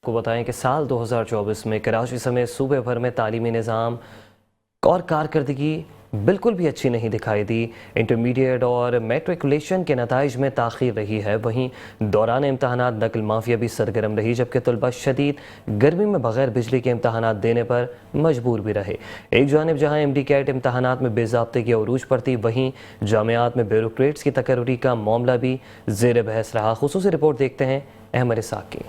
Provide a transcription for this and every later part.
کو بتائیں کہ سال 2024 میں کراچی سمیت صوبے بھر میں تعلیمی نظام اور کارکردگی بالکل بھی اچھی نہیں دکھائی دی۔ انٹرمیڈیٹ اور میٹریکولیشن کے نتائج میں تاخیر رہی ہے، وہیں دوران امتحانات نقل مافیا بھی سرگرم رہی، جبکہ طلبہ شدید گرمی میں بغیر بجلی کے امتحانات دینے پر مجبور بھی رہے۔ ایک جانب جہاں ایم ڈی کیٹ امتحانات میں بے ضابطگی کی عروج پر تھی، وہیں جامعات میں بیوروکریٹس کی تقرری کا معاملہ بھی زیر بحث رہا۔ خصوصی رپورٹ دیکھتے ہیں احمد اسحاق کی۔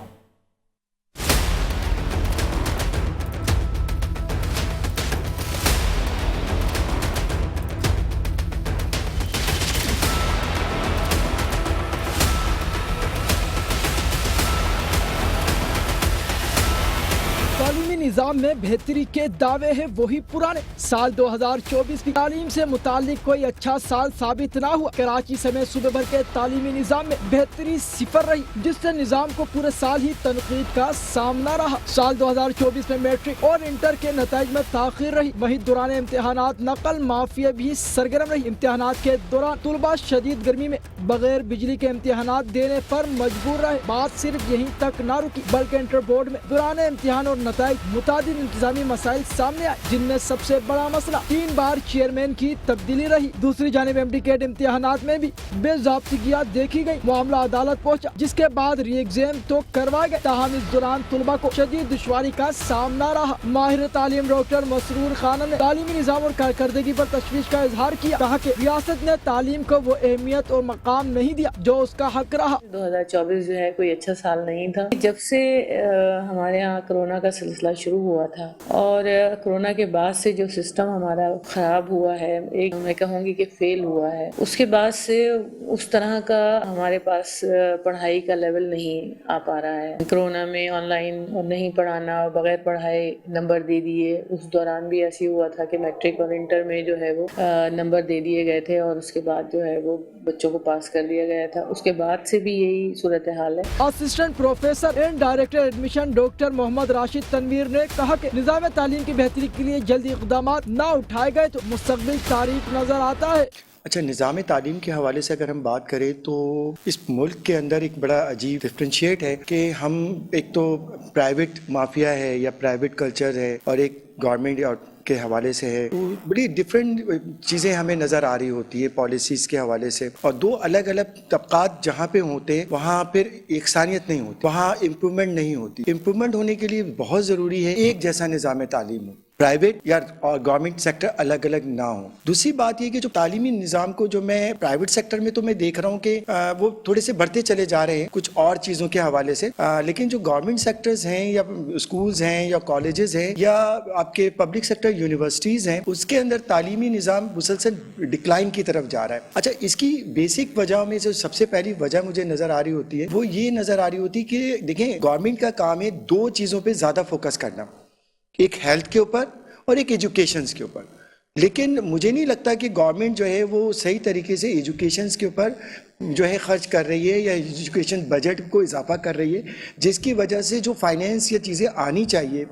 تعلیمی نظام میں بہتری کے دعوے ہیں وہی پرانے۔ سال 2024 کی تعلیم سے متعلق کوئی اچھا سال ثابت نہ ہوا۔ کراچی سمیت صوبے بھر کے تعلیمی نظام میں بہتری صفر رہی، جس سے نظام کو پورے سال ہی تنقید کا سامنا رہا۔ سال 2024 میں میٹرک اور انٹر کے نتائج میں تاخیر رہی، وہیں دوران امتحانات نقل مافیا بھی سرگرم رہی۔ امتحانات کے دوران طلبہ شدید گرمی میں بغیر بجلی کے امتحانات دینے پر مجبور رہے۔ بات صرف یہیں تک نہ رکی، بلکہ انٹر بورڈ میں دوران امتحان اور نتائج متعدد انتظامی مسائل سامنے آئے، جن میں سب سے بڑا مسئلہ 3 بار چیئرمین کی تبدیلی رہی۔ دوسری جانب ایم ڈی کیٹ امتحانات میں بھی بے ضابطگیاں دیکھی گئی، معاملہ عدالت پہنچا، جس کے بعد ری ایگزام تو کروائے گئے، تاہم اس دوران طلبہ کو شدید دشواری کا سامنا رہا۔ ماہر تعلیم ڈاکٹر مسرور خانم نے تعلیمی نظام اور کارکردگی پر تشویش کا اظہار کیا، کہا کہ ریاست نے تعلیم کو وہ اہمیت اور مقام نہیں دیا جو اس کا حق رہا۔ 2024 جو ہے کوئی اچھا سال نہیں تھا۔ جب سے ہمارے یہاں کرونا کا سلسلہ شروع ہوا تھا اور کرونا کے بعد سے جو سسٹم ہمارا خراب ہوا ہے، ایک میں کہوں گی کہ فیل ہوا ہے، اس کے بعد سے اس طرح کا ہمارے پاس پڑھائی کا لیول نہیں آ پا رہا ہے۔ کرونا میں آن لائن اور نہیں پڑھانا اور بغیر پڑھائے نمبر دے دیے، اس دوران بھی ایسی ہوا تھا کہ میٹرک اور انٹر میں جو ہے وہ نمبر دے دیے گئے تھے اور اس کے بعد جو ہے وہ بچوں کو پاس کر دیا گیا تھا۔ اس کے بعد سے بھی یہی صورتحال ہے۔ Assistant professor and director admission doctor Muhammad Rashid Tanveer نے کہا کہ نظام تعلیم کی بہتری کے لیے جلدی اقدامات نہ اٹھائے گئے تو مستقبل تاریک نظر آتا ہے۔ اچھا، نظام تعلیم کے حوالے سے اگر ہم بات کریں تو اس ملک کے اندر ایک بڑا عجیب ڈفرینشیٹ ہے کہ ہم ایک تو پرائیویٹ مافیا ہے یا پرائیویٹ کلچر ہے اور ایک گورنمنٹ کے حوالے سے ہے، بڑی ڈفرینٹ چیزیں ہمیں نظر آ رہی ہوتی ہے پالیسیز کے حوالے سے، اور دو الگ الگ طبقات جہاں پہ ہوتے ہیں وہاں پھر یکسانیت نہیں ہوتی، وہاں امپرومنٹ نہیں ہوتی۔ امپرومنٹ ہونے کے لیے بہت ضروری ہے ایک جیسا نظام تعلیم ہو، پرائیویٹ یا گورنمنٹ سیکٹر الگ الگ نہ ہو۔ دوسری بات یہ کہ جو تعلیمی نظام کو جو میں پرائیویٹ سیکٹر میں تو میں دیکھ رہا ہوں کہ وہ تھوڑے سے بڑھتے چلے جا رہے ہیں کچھ اور چیزوں کے حوالے سے، لیکن جو گورنمنٹ سیکٹرز ہیں یا اسکولز ہیں یا کالجز ہیں یا آپ کے پبلک سیکٹر یونیورسٹیز ہیں، اس کے اندر تعلیمی نظام مسلسل ڈکلائن کی طرف جا رہا ہے۔ اچھا، اس کی بیسک وجہ میں جو سب سے پہلی وجہ مجھے نظر آ رہی ہوتی ہے وہ یہ نظر آ رہی ہوتی ہے کہ دیکھیں، گورنمنٹ کا کام ہے 2 چیزوں پہ زیادہ فوکس کرنا، ایک ہیلتھ کے اوپر اور ایک ایجوکیشنز کے اوپر، لیکن مجھے نہیں لگتا کہ گورنمنٹ جو ہے وہ صحیح طریقے سے ایجوکیشنز کے اوپر جو ہے خرچ کر رہی ہے یا ایجوکیشن بجٹ کو اضافہ کر رہی ہے، جس کی وجہ سے جو فائنینس یا چیزیں آنی چاہیے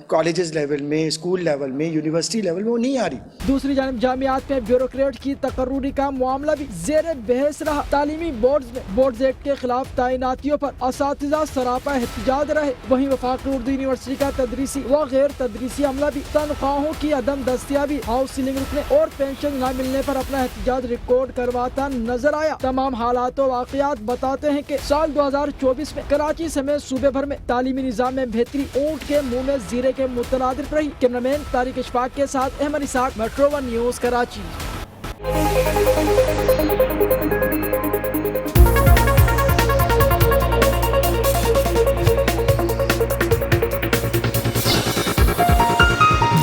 کالجز لیول میں، اسکول لیول میں، یونیورسٹی لیول میں، وہ نہیں آ رہی۔ دوسری جانب جامعات میں بیوروکریٹ کی تقرری کا معاملہ بھی زیر بحث رہا۔ تعلیمی بورڈز میں بورڈز ایکٹ کے خلاف تعیناتیوں پر اساتذہ سراپا احتجاج رہے، وہیں وفاقی اردو یونیورسٹی کا تدریسی و غیر تدریسی عملہ بھی تنخواہوں کی عدم دستیابی، ہاؤس سیلنگ رکنے اور پینشن نہ ملنے پر اپنا احتجاج ریکارڈ کرواتا نظر آیا۔ تمام حالات و واقعات بتاتے ہیں کہ سال 2024 میں کراچی سمیت صوبے بھر میں تعلیمی نظام میں بہتری اونٹ کے منہ میں زیرے کے مترادف رہی۔ کیمرامین طارق اشفاق کے ساتھ Ahmed Ishaq, metro one news, Karachi.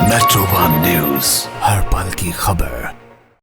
Metro one news, ہر پل کی خبر۔